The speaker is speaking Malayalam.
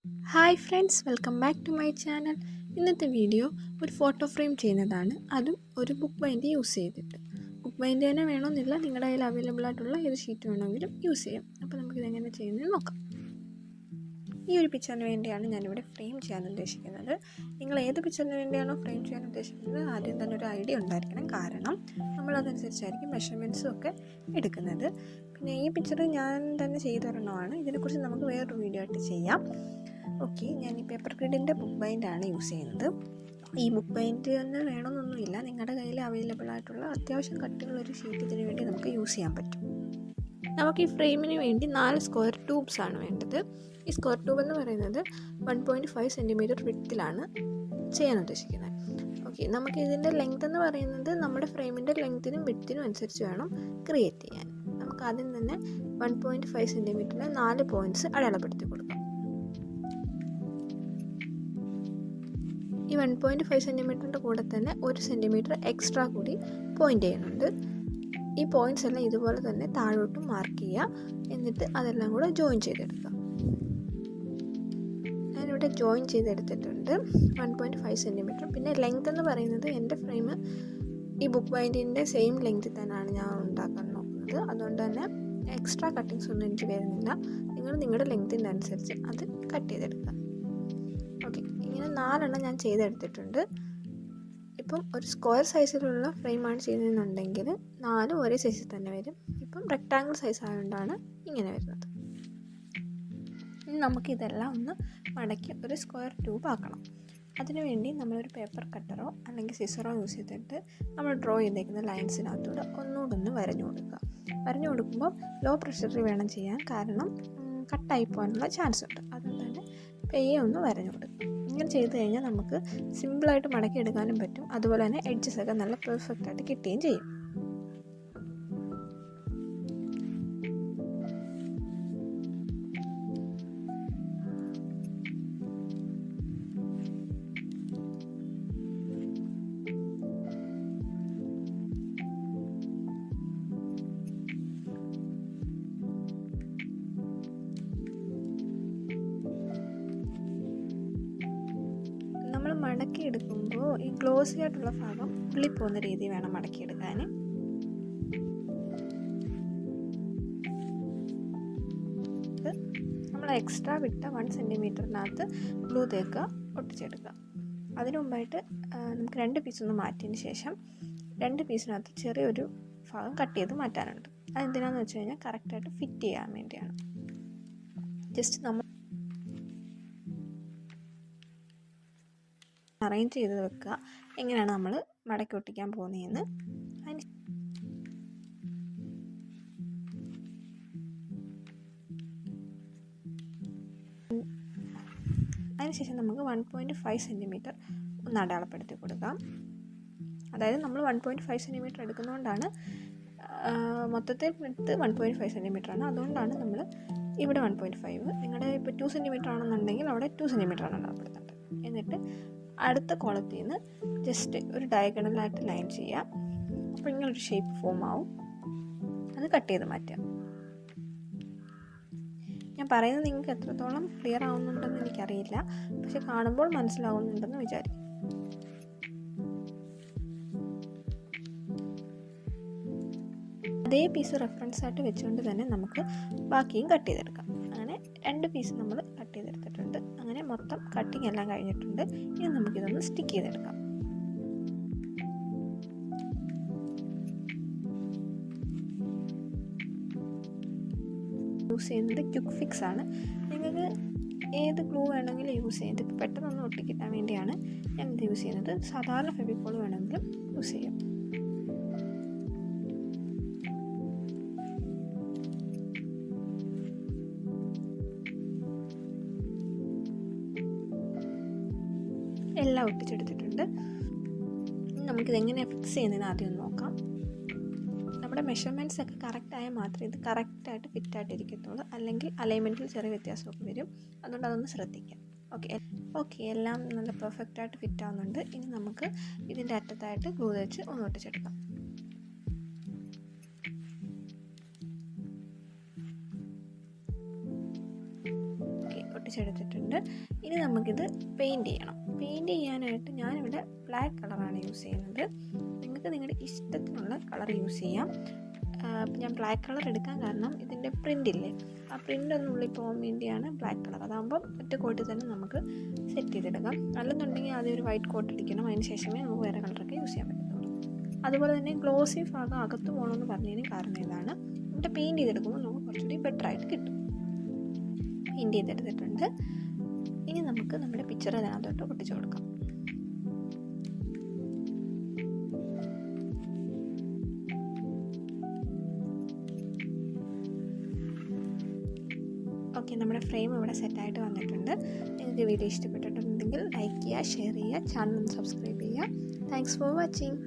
Hi friends, welcome back to my channel. ഇന്നത്തെ വീഡിയോ ഒരു ഫോട്ടോ ഫ്രെയിം ചെയ്യുന്നതാണ്. അതും ഒരു ബുക്ക് ബൈൻഡ് യൂസ് ചെയ്തിട്ട്. ബുക്ക് ബൈൻഡ് തന്നെ വേണമെന്നില്ല, നിങ്ങളുടെ കയ്യിൽ അവൈലബിൾ ആയിട്ടുള്ള ഏത് ഷീറ്റ് വേണമെങ്കിലും യൂസ് ചെയ്യാം. അപ്പോൾ നമുക്കിതെങ്ങനെ ചെയ്യുന്നത് നോക്കാം. ഈ ഒരു പിക്ചറിന് വേണ്ടിയാണ് ഞാനിവിടെ ഫ്രെയിം ചെയ്യാൻ ഉദ്ദേശിക്കുന്നത്. നിങ്ങൾ ഏത് പിക്ചറിന് വേണ്ടിയാണോ ഫ്രെയിം ചെയ്യാൻ ഉദ്ദേശിക്കുന്നത് ആദ്യം തന്നെ ഒരു ഐഡിയ ഉണ്ടായിരിക്കണം. കാരണം നമ്മളതനുസരിച്ചായിരിക്കും മെഷർമെൻറ്റ്സും ഒക്കെ എടുക്കുന്നത്. പിന്നെ ഈ പിക്ചർ ഞാൻ തന്നെ ചെയ്തൊരെണ്ണമാണ്. ഇതിനെക്കുറിച്ച് നമുക്ക് വേറൊരു വീഡിയോ ആയിട്ട് ചെയ്യാം. ഓക്കെ, ഞാൻ ഈ പേപ്പർ ഗ്രിഡിൻ്റെ ബുക്ക് ബൈൻഡാണ് യൂസ് ചെയ്യുന്നത്. ഈ ബുക്ക് ബൈൻഡ് തന്നെ വേണമെന്നൊന്നുമില്ല, നിങ്ങളുടെ കയ്യിൽ അവൈലബിൾ ആയിട്ടുള്ള അത്യാവശ്യം കട്ടിയുള്ളൊരു ഷീറ്റ് ഇതിന് വേണ്ടി നമുക്ക് യൂസ് ചെയ്യാൻ പറ്റും. നമുക്ക് ഈ ഫ്രെയിമിന് വേണ്ടി 4 സ്ക്വയർ ട്യൂബ്സ് ആണ് വേണ്ടത്. ഈ സ്ക്വയർ ട്യൂബ് എന്ന് പറയുന്നത് 1.5 സെൻറ്റിമീറ്റർ വിഡ്ത്തിലാണ് ചെയ്യാൻ ഉദ്ദേശിക്കുന്നത്. ഓക്കെ, നമുക്ക് ഇതിൻ്റെ ലെങ്ത് എന്ന് പറയുന്നത് നമ്മുടെ ഫ്രെയിമിൻ്റെ ലെങ്ത്തിനും വിഡ്ത്തിനും അനുസരിച്ച് വേണം ക്രിയേറ്റ് ചെയ്യാൻ. നമുക്ക് ആദ്യം തന്നെ 1.5 സെൻറ്റിമീറ്ററിൽ 4 പോയിൻറ്റ്സ് അടയാളപ്പെടുത്തി കൊടുക്കാം. ഈ 1.5 സെൻറ്റിമീറ്ററിൻ്റെ കൂടെ തന്നെ 1 സെൻറ്റിമീറ്റർ എക്സ്ട്രാ കൂടി പോയിൻ്റ് ചെയ്യുന്നുണ്ട്. ഈ പോയിൻറ്റ്സ് എല്ലാം ഇതുപോലെ തന്നെ താഴോട്ട് മാർക്ക് ചെയ്യുക. എന്നിട്ട് അതെല്ലാം കൂടെ ജോയിൻ ചെയ്തെടുക്കുക. ഞാനിവിടെ ജോയിൻ ചെയ്തെടുത്തിട്ടുണ്ട് 1.5 സെൻറ്റിമീറ്റർ. പിന്നെ ലെങ്ത് എന്ന് പറയുന്നത് എൻ്റെ ഫ്രെയിം ഈ ബുക്ക് ബൈൻഡിൻ്റെ സെയിം ലെങ്ത്തിൽ തന്നെയാണ് ഞാൻ ഉണ്ടാക്കാൻ നോക്കുന്നത്. അതുകൊണ്ട് തന്നെ എക്സ്ട്രാ കട്ടിങ്സ് ഒന്നും എനിക്ക് വരുന്നില്ല. നിങ്ങൾ നിങ്ങളുടെ ലെങ്ത്തിൻ്റെ അനുസരിച്ച് അത് കട്ട് ചെയ്തെടുക്കുക. ഓക്കെ, ഇങ്ങനെ 4 ഞാൻ ചെയ്തെടുത്തിട്ടുണ്ട്. ഇപ്പം ഒരു സ്ക്വയർ സൈസിലുള്ള ഫ്രെയിമാണ് ചെയ്യുന്നതെന്നുണ്ടെങ്കിൽ 4 ഒരേ സൈസിൽ തന്നെ വരും. ഇപ്പം റെക്റ്റാങ്കിൾ സൈസ് ആയതുകൊണ്ടാണ് ഇങ്ങനെ വരുന്നത്. ഇനി നമുക്കിതെല്ലാം ഒന്ന് മടക്കി ഒരു സ്ക്വയർ ട്യൂബ് ആക്കണം. അതിനുവേണ്ടി നമ്മളൊരു പേപ്പർ കട്ടറോ അല്ലെങ്കിൽ സിസറോ യൂസ് ചെയ്തിട്ട് നമ്മൾ ഡ്രോ ചെയ്തേക്കുന്ന ലൈൻസിനകത്തൂടെ ഒന്നുകൂടെ വരഞ്ഞു കൊടുക്കുക. വരഞ്ഞു കൊടുക്കുമ്പോൾ ലോ പ്രഷറിൽ വേണം ചെയ്യാൻ, കാരണം കട്ടായി പോകാനുള്ള ചാൻസ് ഉണ്ട്. അതുകൊണ്ട് തന്നെ പെയ്യെ ഒന്ന് വരഞ്ഞു കൊടുക്കുക. ഇങ്ങനെ ചെയ്ത് കഴിഞ്ഞാൽ നമുക്ക് സിമ്പിളായിട്ട് മടക്കി എടുക്കാനും പറ്റും. അതുപോലെ തന്നെ എഡ്ജസ് ഒക്കെ നല്ല പെർഫെക്റ്റ് ആയിട്ട് കിട്ടുകയും ചെയ്യും. മടക്കിയെടുക്കുമ്പോൾ ഈ ഗ്ലോസി ആയിട്ടുള്ള ഭാഗം ഉള്ളിപ്പോകുന്ന രീതി വേണം മടക്കിയെടുക്കാൻ. നമ്മൾ എക്സ്ട്രാ വിട്ട 1 സെൻറ്റിമീറ്ററിനകത്ത് ഗ്ലൂ തേക്കുക, ഒട്ടിച്ചെടുക്കുക. അതിനു മുമ്പായിട്ട് നമുക്ക് 2 പീസൊന്ന് മാറ്റിയതിന് ശേഷം 2 പീസിനകത്ത് ചെറിയൊരു ഭാഗം കട്ട് ചെയ്ത് മാറ്റാനുണ്ട്. അതെന്തിനാണെന്ന് വെച്ച് കഴിഞ്ഞാൽ കറക്റ്റായിട്ട് ഫിറ്റ് ചെയ്യാൻ വേണ്ടിയാണ്. ജസ്റ്റ് നമ്മൾ അറേഞ്ച് ചെയ്ത് വെക്കുക എങ്ങനെയാണ് നമ്മൾ മടക്കി ഒട്ടിക്കാൻ പോകുന്നതെന്ന്. അതിനുശേഷം നമുക്ക് 1.5 സെൻറ്റിമീറ്റർ ഒന്ന് അടയാളപ്പെടുത്തി കൊടുക്കാം. അതായത് നമ്മൾ 1.5 സെൻറ്റിമീറ്റർ എടുക്കുന്നതുകൊണ്ടാണ് മൊത്തത്തിൽ എടുത്ത് 1.5 സെൻറ്റിമീറ്ററാണ്. അതുകൊണ്ടാണ് നമ്മൾ ഇവിടെ 1.5. നിങ്ങളുടെ ഇപ്പോൾ 2 സെൻറ്റിമീറ്റർ ആണെന്നുണ്ടെങ്കിൽ അവിടെ 2 സെൻറ്റിമീറ്ററാണ് അടയാളപ്പെടുത്തേണ്ടത്. എന്നിട്ട് അടുത്ത കോളത്തിൽ നിന്ന് ജസ്റ്റ് ഒരു ഡയഗണലായിട്ട് ലൈൻ ചെയ്യാം. അപ്പോൾ ഇങ്ങനൊരു ഷേപ്പ് ഫോം ആവും. അത് കട്ട് ചെയ്ത് മാറ്റാം. ഞാൻ പറയുന്നത് നിങ്ങൾക്ക് എത്രത്തോളം ക്ലിയർ ആവുന്നുണ്ടെന്ന് എനിക്കറിയില്ല, പക്ഷെ കാണുമ്പോൾ മനസ്സിലാവുന്നുണ്ടെന്ന് വിചാരിക്കും. അതേ പീസ് റെഫറൻസ് ആയിട്ട് വെച്ചുകൊണ്ട് തന്നെ നമുക്ക് ബാക്കിയും കട്ട് ചെയ്തെടുക്കാം. അങ്ങനെ 2 പീസ് നമ്മൾ കട്ട് ചെയ്തെടുത്തിട്ടുണ്ട്. അങ്ങനെ മൊത്തം കട്ടിങ് എല്ലാം കഴിഞ്ഞിട്ടുണ്ട്. ഇനി നമുക്കിതൊന്ന് സ്റ്റിക്ക് ചെയ്തെടുക്കാം. യൂസ് ചെയ്യുന്നത് ക്വിക്ക് ഫിക്സ് ആണ്. നിങ്ങൾക്ക് ഏത് ഗ്ലൂ വേണമെങ്കിലും യൂസ് ചെയ്യാം. ഇതിപ്പോൾ പെട്ടെന്നൊന്ന് ഒട്ടിക്കിട്ടാൻ വേണ്ടിയാണ് ഞാനിത് യൂസ് ചെയ്യുന്നത്. സാധാരണ ഫെവിക്കോൾ വേണമെങ്കിലും യൂസ് ചെയ്യാം. എല്ലാം ഒട്ടിച്ചെടുത്തിട്ടുണ്ട്. നമുക്കിതെങ്ങനെയാണ് ഫിക്സ് ചെയ്യുന്നതെന്ന് ആദ്യം ഒന്ന് നോക്കാം. നമ്മുടെ മെഷർമെൻറ്റ്സ് ഒക്കെ കറക്റ്റായാൽ മാത്രമേ ഇത് കറക്റ്റായിട്ട് ഫിറ്റായിട്ട് ഇരിക്കത്തുള്ളൂ. അല്ലെങ്കിൽ അലൈൻമെൻറ്റിൽ ചെറിയ വ്യത്യാസമൊക്കെ വരും. അതുകൊണ്ട് അതൊന്ന് ശ്രദ്ധിക്കാം. ഓക്കെ, എല്ലാം നല്ല പെർഫെക്റ്റായിട്ട് ഫിറ്റ് ആവുന്നുണ്ട്. ഇനി നമുക്ക് ഇതിൻ്റെ അറ്റത്തായിട്ട് ഗ്ലൂ വെച്ച് ഒന്ന് ഒട്ടിച്ചെടുക്കാം. ഒട്ടിച്ചെടുത്തിട്ടുണ്ട്. ഇനി നമുക്കിത് പെയിൻറ്റ് ചെയ്യണം. പെയിൻറ്റ് ചെയ്യാനായിട്ട് ഞാനിവിടെ ബ്ലാക്ക് കളറാണ് യൂസ് ചെയ്യുന്നത്. നിങ്ങൾക്ക് നിങ്ങളുടെ ഇഷ്ടത്തിനുള്ള കളർ യൂസ് ചെയ്യാം. ഞാൻ ബ്ലാക്ക് കളർ എടുക്കാൻ കാരണം ഇതിൻ്റെ പ്രിൻ്റില്ലേ, ആ പ്രിൻ്റ് ഒന്നും ഉള്ളിൽ പോകാൻ വേണ്ടിയാണ് ബ്ലാക്ക് കളർ. അതാകുമ്പം ഒറ്റ കോട്ടിൽ തന്നെ നമുക്ക് സെറ്റ് ചെയ്തെടുക്കാം. അല്ലെന്നുണ്ടെങ്കിൽ ആദ്യം ഒരു വൈറ്റ് കോട്ട് അടിക്കണം, അതിന് ശേഷമേ നമുക്ക് വേറെ കളറൊക്കെ യൂസ് ചെയ്യാൻ പറ്റത്തുള്ളൂ. അതുപോലെ തന്നെ ഗ്ലോസി ഭാഗം അകത്ത് പോകണമെന്ന് പറഞ്ഞതിന് കാരണം ഇതാണ്. ഇവിടെ പെയിൻറ്റ് ചെയ്തെടുക്കുമ്പോൾ നമുക്ക് കുറച്ചുകൂടി ബെറ്റർ ആയിട്ട് കിട്ടും. പെയിൻറ്റ് ചെയ്തെടുത്തിട്ടുണ്ട്. ഇനി നമുക്ക് നമ്മുടെ പിക്ചർ അതിനകത്തോട്ട് ഒട്ടിച്ചു കൊടുക്കാം. ഓക്കെ, നമ്മുടെ ഫ്രെയിം ഇവിടെ സെറ്റായിട്ട് വന്നിട്ടുണ്ട്. നിങ്ങൾക്ക് വീഡിയോ ഇഷ്ടപ്പെട്ടിട്ടുണ്ടെങ്കിൽ ലൈക്ക് ചെയ്യുക, ഷെയർ ചെയ്യുക, ചാനൽ ഒന്ന് സബ്സ്ക്രൈബ് ചെയ്യുക. Thanks for watching.